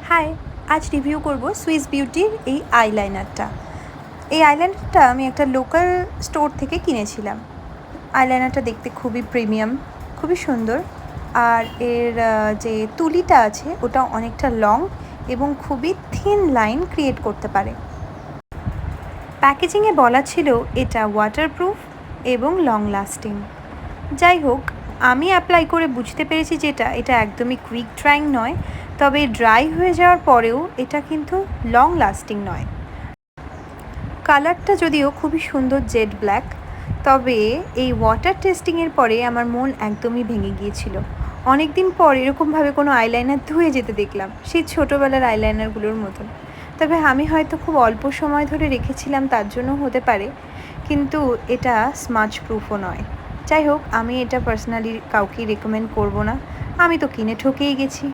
High, আজ review করব Swiss বিউটির এই আইলাইনারটা। এই আইলাইনারটা আমি একটা লোকাল স্টোর থেকে কিনেছিলাম। আইলাইনারটা দেখতে খুবই প্রিমিয়াম, খুবই সুন্দর। আর এর যে তুলিটা আছে ওটা অনেকটা লং এবং খুবই থিন লাইন ক্রিয়েট করতে পারে। প্যাকেজিংয়ে বলা ছিল এটা ওয়াটারপ্রুফ এবং লং লাস্টিং। যাই হোক, আমি অ্যাপ্লাই করে বুঝতে পেরেছি যেটা এটা একদমই কুইক ড্রাইং নয়, তবে ড্রাই হয়ে যাওয়ার পরেও এটা কিন্তু লং লাস্টিং নয়। কালারটা যদিও খুবই সুন্দর জেড ব্ল্যাক, তবে এই ওয়াটার টেস্টিংয়ের পরে আমার মন একদমই ভেঙে গিয়েছিল। অনেক দিন পর এরকমভাবে কোনো আইলাইনার ধুয়ে যেতে দেখলাম, সেই ছোটোবেলার আইলাইনারগুলোর মতন। তবে আমি হয়তো খুব অল্প সময় ধরে রেখেছিলাম, তার জন্য হতে পারে, কিন্তু এটা স্মাচ প্রুফও নয়। যাই হোক, আমি এটা পার্সোনালি কাউকেই রেকমেন্ড করব না। আমি তো কিনে ঠকেই গেছি।